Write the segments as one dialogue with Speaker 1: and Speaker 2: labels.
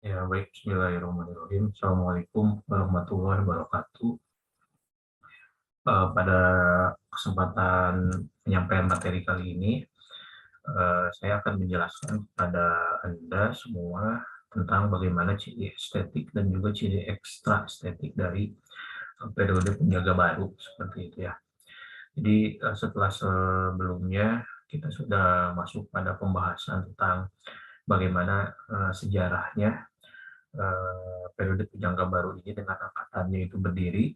Speaker 1: Ya, baik. Bismillahirrahmanirrahim. Assalamualaikum warahmatullahi wabarakatuh. Pada kesempatan penyampaian materi kali ini, saya akan menjelaskan kepada Anda semua tentang bagaimana ciri estetik dan juga ciri ekstra estetik dari periode penjaga baru, seperti itu ya. Jadi, setelah sebelumnya kita sudah masuk pada pembahasan tentang bagaimana sejarahnya periode penjangka baru ini dengan angkatannya itu berdiri.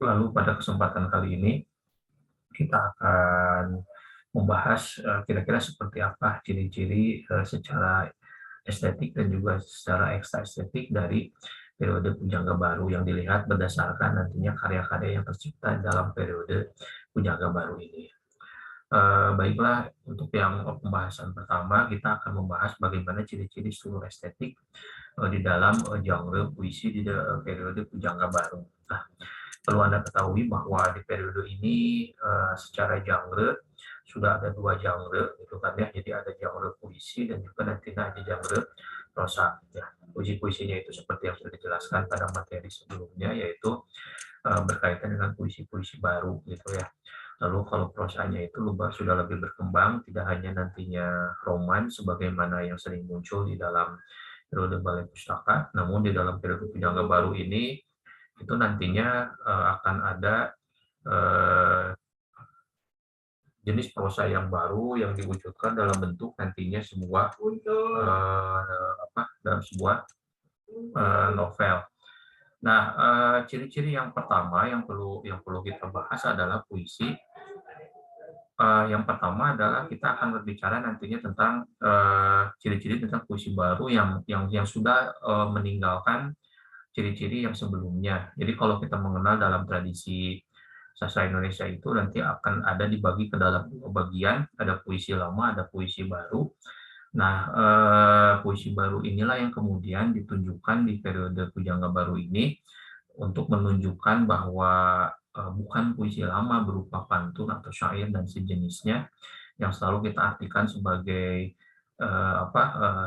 Speaker 1: Lalu pada kesempatan kali ini kita akan membahas kira-kira seperti apa ciri-ciri secara estetik dan juga secara ekstra estetik dari periode Pujangga Baru yang dilihat berdasarkan nantinya karya-karya yang tercipta dalam periode Pujangga Baru ini. Baiklah, untuk yang pembahasan pertama kita akan membahas bagaimana ciri-ciri struktur estetik di dalam genre puisi di periode Pujangga Baru. Nah, perlu Anda ketahui bahwa di periode ini secara genre sudah ada dua genre gitu kan ya. Jadi ada genre puisi dan juga nantinya ada genre prosa ya. Puisi-puisinya itu seperti yang sudah dijelaskan pada materi sebelumnya, yaitu berkaitan dengan puisi-puisi baru gitu ya. Lalu kalau prosanya itu sudah lebih berkembang, tidak hanya nantinya roman sebagaimana yang sering muncul di dalam periode balai pustaka, namun di dalam periode Pujangga Baru ini itu nantinya akan ada eh, jenis prosa yang baru yang diwujudkan dalam bentuk nantinya sebuah dalam sebuah novel. Nah, ciri-ciri yang pertama yang perlu kita bahas adalah puisi. Yang pertama adalah kita akan berbicara nantinya tentang ciri-ciri tentang puisi baru yang sudah meninggalkan ciri-ciri yang sebelumnya. Jadi kalau kita mengenal dalam tradisi sastra Indonesia itu nanti akan ada dibagi ke dalam dua bagian, ada puisi lama, ada puisi baru. Nah, puisi baru inilah yang kemudian ditunjukkan di periode Pujangga Baru ini untuk menunjukkan bahwa bukan puisi lama berupa pantun atau syair dan sejenisnya yang selalu kita artikan sebagai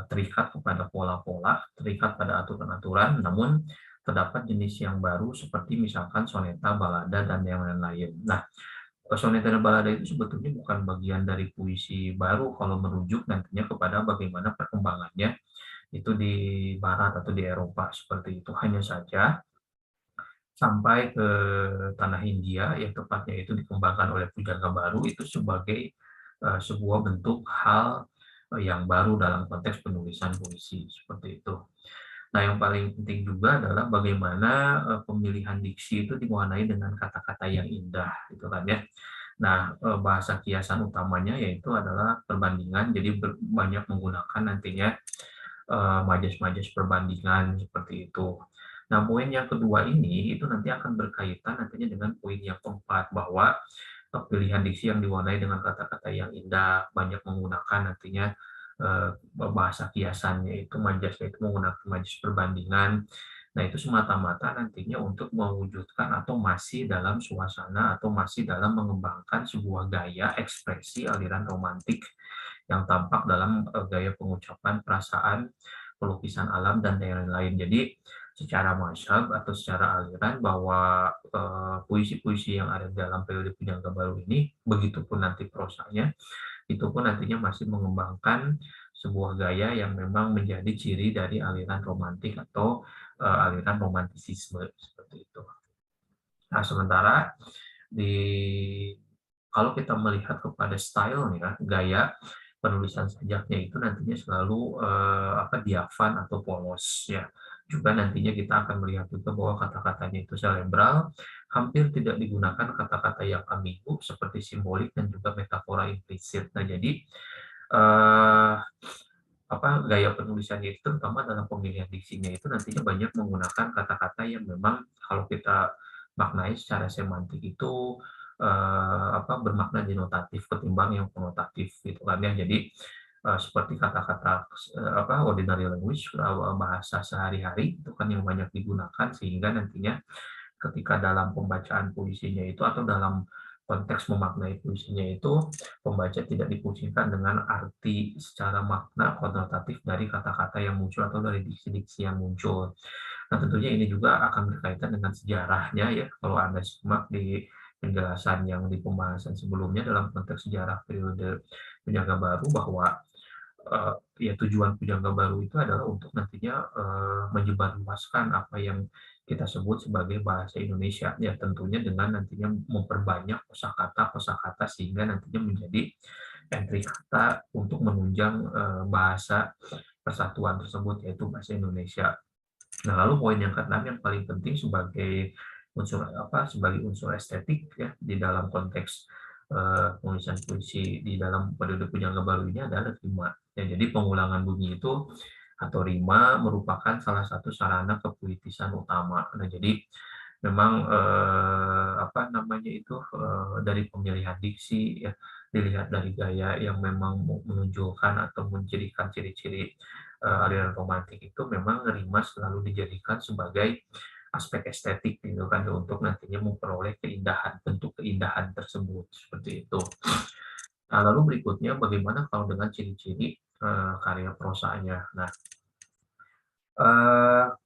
Speaker 1: terikat kepada pola-pola, terikat pada aturan-aturan, namun terdapat jenis yang baru seperti misalkan soneta, balada, dan yang lain-lain. Nah, soneta dan balada itu sebetulnya bukan bagian dari puisi baru kalau merujuk nantinya kepada bagaimana perkembangannya itu di Barat atau di Eropa seperti itu. Hanya saja sampai ke tanah Hindia yang tepatnya itu dikembangkan oleh Pujangga Baru itu sebagai sebuah bentuk hal yang baru dalam konteks penulisan puisi seperti itu. Nah, yang paling penting juga adalah bagaimana pemilihan diksi itu diwarnai dengan kata-kata yang indah, gitu kan ya. Nah, bahasa kiasan utamanya yaitu adalah perbandingan, jadi banyak menggunakan nantinya majas-majas perbandingan seperti itu. Nah, poin yang kedua ini itu nanti akan berkaitan nantinya dengan poin yang keempat bahwa pilihan diksi yang diwarnai dengan kata-kata yang indah, banyak menggunakan nantinya bahasa kiasannya itu majasnya itu menggunakan majas perbandingan. Nah, itu semata-mata nantinya untuk mewujudkan atau masih dalam suasana atau masih dalam mengembangkan sebuah gaya ekspresi aliran romantik yang tampak dalam gaya pengucapan perasaan, pelukisan alam, dan lain-lain. Jadi secara mazhab atau secara aliran bahwa puisi-puisi yang ada dalam periode Pujangga Baru ini, begitupun nanti prosanya, itu pun nantinya masih mengembangkan sebuah gaya yang memang menjadi ciri dari aliran romantik atau aliran romantisisme seperti itu. Nah, sementara di kalau kita melihat kepada stylenya, gaya penulisan sajaknya itu nantinya selalu diafan atau polos ya. Juga nantinya kita akan melihat juga bahwa kata-katanya itu selebral, hampir tidak digunakan kata-kata yang ambigu seperti simbolik dan juga metafora implisit. Nah, jadi eh, gaya penulisannya itu terutama dalam pemilihan diksinya itu nantinya banyak menggunakan kata-kata yang memang kalau kita maknai secara semantik itu bermakna denotatif ketimbang yang konotatif gitu kan ya. Jadi seperti kata-kata ordinary language, bahasa sehari-hari itu kan yang banyak digunakan sehingga nantinya ketika dalam pembacaan puisinya itu atau dalam konteks memaknai puisinya itu pembaca tidak dipusingkan dengan arti secara makna konotatif dari kata-kata yang muncul atau dari diksi-diksi yang muncul. Nah, tentunya ini juga akan berkaitan dengan sejarahnya ya. Kalau Anda simak di penjelasan yang di pembahasan sebelumnya dalam konteks sejarah periode Penjaga Baru bahwa ya tujuan Pujangga Baru itu adalah untuk nantinya menyebarluaskan apa yang kita sebut sebagai bahasa Indonesia ya tentunya dengan nantinya memperbanyak kosakata sehingga nantinya menjadi entry kata untuk menunjang bahasa persatuan tersebut yaitu bahasa Indonesia. Nah, lalu poin yang keenam yang paling penting sebagai unsur estetik ya di dalam konteks penulisan puisi di dalam periode Pujangga Baru ini adalah rima. Ya, jadi pengulangan bunyi itu atau rima merupakan salah satu sarana kepuitisan utama. Nah, jadi memang dari pemilihan diksi ya dilihat dari gaya yang memang menunjukkan atau menjadikan ciri-ciri aliran romantik itu memang rima selalu dijadikan sebagai aspek estetik gitu kan untuk nantinya memperoleh bentuk keindahan tersebut seperti itu. Nah, lalu berikutnya bagaimana kalau dengan ciri-ciri karya prosanya. Nah,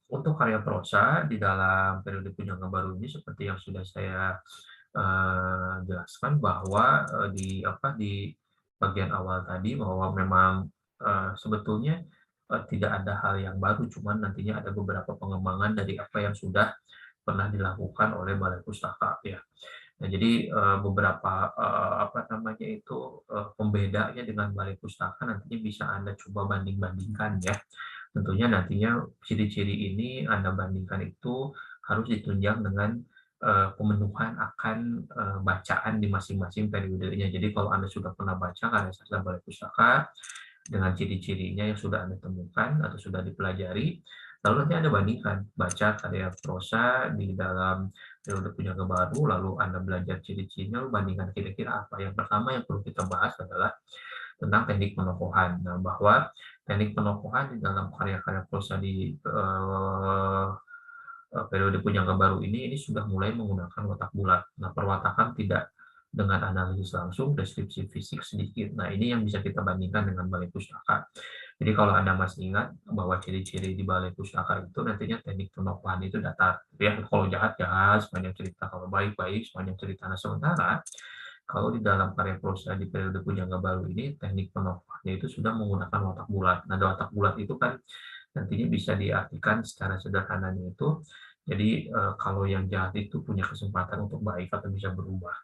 Speaker 1: untuk karya prosa di dalam periode Pujangga Baru ini seperti yang sudah saya jelaskan bahwa di bagian awal tadi bahwa memang sebetulnya tidak ada hal yang baru, cuman nantinya ada beberapa pengembangan dari apa yang sudah pernah dilakukan oleh Balai Pustaka ya. Nah, jadi beberapa pembedanya dengan Balai Pustaka nantinya bisa Anda coba banding-bandingkan ya. Tentunya nantinya ciri-ciri ini Anda bandingkan itu harus ditunjang dengan pemenuhan akan bacaan di masing-masing periodenya. Jadi kalau Anda sudah pernah baca karya sastra Balai Pustaka dengan ciri-cirinya yang sudah Anda temukan atau sudah dipelajari, lalu nanti Anda bandingkan baca karya prosa di dalam periode Pujangga Baru, lalu Anda belajar ciri-cirinya, lalu bandingkan kira-kira apa. Yang pertama yang perlu kita bahas adalah tentang teknik penokohan. Nah, bahwa teknik penokohan di dalam karya-karya prosa di periode Pujangga Baru ini sudah mulai menggunakan watak bulat. Nah, perwatakan tidak dengan analisis langsung, deskripsi fisik sedikit. Nah, ini yang bisa kita bandingkan dengan Balai Pustaka. Jadi kalau Anda masih ingat bahwa ciri-ciri di Balai Pustaka itu nantinya teknik penokohan itu datar. Ya, kalau jahat jahat sepanjang cerita, kalau baik baik sepanjang cerita. Nah, sementara kalau di dalam karya prosa di periode Pujangga Baru ini teknik penokohannya itu sudah menggunakan watak bulat. Nah, watak bulat itu kan nantinya bisa diartikan secara sederhananya itu jadi kalau yang jahat itu punya kesempatan untuk baik atau bisa berubah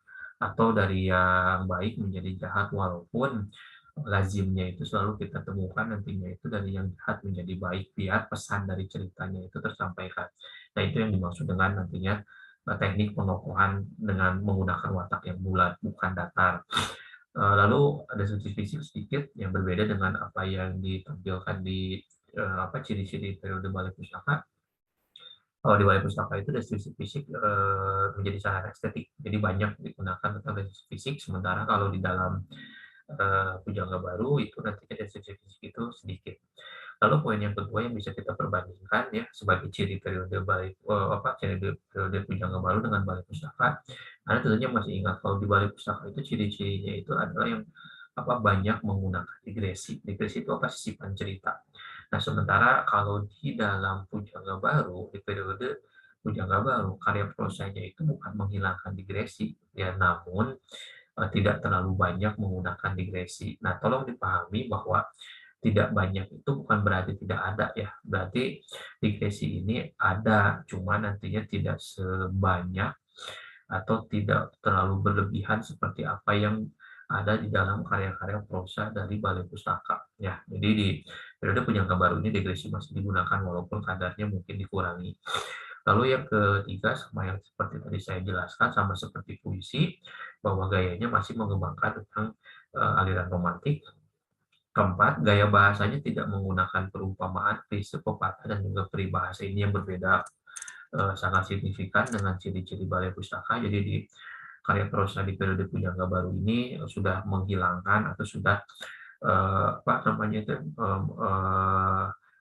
Speaker 1: atau dari yang baik menjadi jahat walaupun lazimnya itu selalu kita temukan nantinya itu dari yang jahat menjadi baik biar pesan dari ceritanya itu tersampaikan. Nah, itu yang dimaksud dengan nantinya teknik penokohan dengan menggunakan watak yang bulat bukan datar. Lalu ada sisi fisik sedikit yang berbeda dengan apa yang ditampilkan di ciri-ciri periode Balai Pustaka. Kalau di Balai Pustaka itu deskripsi fisik menjadi sangat estetik, jadi banyak digunakan tentang deskripsi fisik, sementara kalau di dalam Pujangga Baru itu nantinya deskripsi fisik itu sedikit. Lalu poin yang kedua yang bisa kita perbandingkan ya sebagai ciri periode periode Pujangga Baru dengan Balai Pustaka. Anda tentunya masih ingat kalau di Balai Pustaka itu ciri-cirinya itu adalah yang banyak menggunakan digresi. Digresi itu apa? Sisipan cerita. Nah, sementara kalau di dalam Pujangga Baru, di periode Pujangga Baru, karya prosanya itu bukan menghilangkan digresi, ya, namun tidak terlalu banyak menggunakan digresi. Nah, tolong dipahami bahwa tidak banyak itu bukan berarti tidak ada ya. Berarti digresi ini ada, cuma nantinya tidak sebanyak atau tidak terlalu berlebihan seperti apa yang ada di dalam karya-karya prosa dari Balai Pustaka. Ya, jadi di periode Pujangga Baru ini digresi masih digunakan walaupun kadarnya mungkin dikurangi. Lalu yang ketiga, sama yang seperti tadi saya jelaskan, sama seperti puisi, bahwa gayanya masih mengembangkan tentang aliran romantik. Keempat, gaya bahasanya tidak menggunakan perumpamaan, prinsip pepatah, dan juga peribahasa ini yang berbeda sangat signifikan dengan ciri-ciri Balai Pustaka. Jadi di karya prosa di periode Pujangga Baru ini sudah menghilangkan atau sudah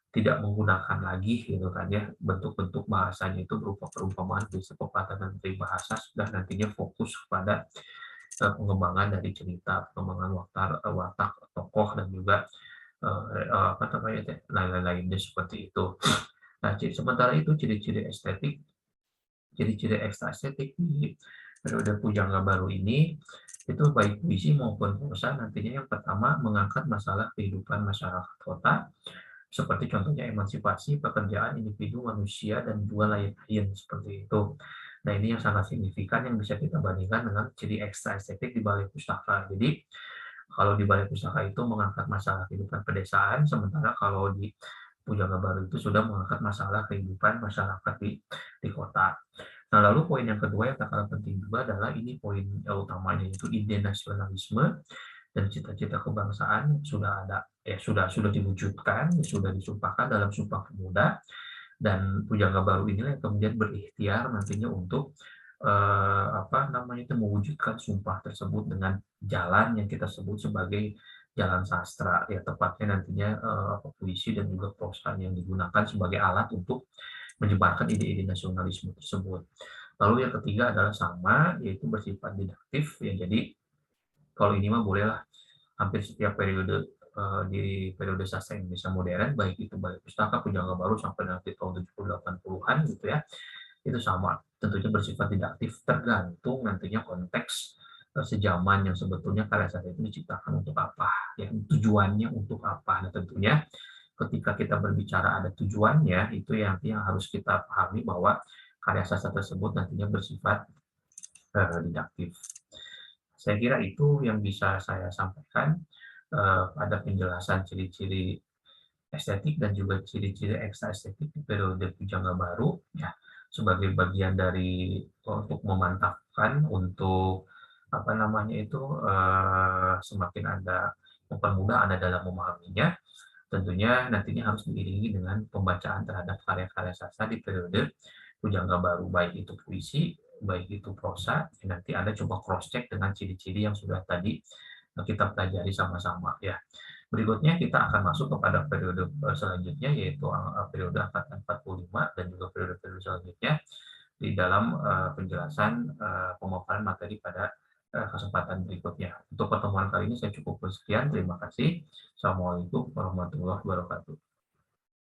Speaker 1: tidak menggunakan lagi gitu kan ya bentuk-bentuk bahasanya itu berupa perumpamaan, prinsip pepatah, dan peribahasa, sudah nantinya fokus kepada pengembangan dari cerita, pengembangan watak tokoh dan juga apa namanya lain-lainnya seperti itu. Nah, sementara itu ciri-ciri estetik, ciri-ciri ekstra estetik di periode Pujangga Baru ini itu baik puisi maupun prosa nantinya yang pertama mengangkat masalah kehidupan masyarakat kota seperti contohnya emansipasi pekerjaan individu manusia dan juga lain-lain seperti itu. Nah, ini yang sangat signifikan yang bisa kita bandingkan dengan ciri ekstra estetik di Balai Pustaka. Jadi, kalau di Balai Pustaka itu mengangkat masalah kehidupan pedesaan, sementara kalau di Pujangga Baru itu sudah mengangkat masalah kehidupan masyarakat di kota. Nah, lalu poin yang kedua yang tak kalah penting juga adalah ini poin utamanya itu ide nasionalisme dan cita-cita kebangsaan sudah ada sudah diwujudkan, sudah disumpahkan dalam Sumpah Pemuda dan Pujangga Baru inilah yang kemudian berikhtiar nantinya untuk apa namanya itu mewujudkan sumpah tersebut dengan jalan yang kita sebut sebagai jalan sastra ya tepatnya nantinya puisi dan juga prosa yang digunakan sebagai alat untuk menyebarkan ide-ide nasionalisme tersebut. Lalu yang ketiga adalah sama yaitu bersifat didaktif ya jadi kalau ini mah bolehlah hampir setiap periode di periode sastra Indonesia modern, baik itu Balai Pustaka, Pujangga Baru sampai nanti tahun 70-80-an gitu ya, itu sama. Tentunya bersifat didaktif tergantung nantinya konteks sejaman yang sebetulnya karya sastra itu diciptakan untuk apa, ya tujuannya untuk apa. Nah tentunya ketika kita berbicara ada tujuannya, itu yang harus kita pahami bahwa karya sastra tersebut nantinya bersifat didaktif. Saya kira itu yang bisa saya sampaikan pada penjelasan ciri-ciri estetik dan juga ciri-ciri ekstra estetik di periode Pujangga Baru ya sebagai bagian dari untuk memantapkan untuk apa namanya itu semakin Anda mempermudah Anda dalam memahaminya tentunya nantinya harus diiringi dengan pembacaan terhadap karya-karya sastra di periode Pujangga Baru baik itu puisi baik itu prosa nanti Anda coba cross check dengan ciri-ciri yang sudah tadi kita pelajari sama-sama ya. Berikutnya kita akan masuk kepada periode selanjutnya yaitu periode angkatan 45 dan juga periode-periode selanjutnya di dalam penjelasan pemaparan materi pada kesempatan berikutnya. Untuk pertemuan kali ini saya cukup bersekian. Terima kasih. Assalamualaikum warahmatullahi wabarakatuh.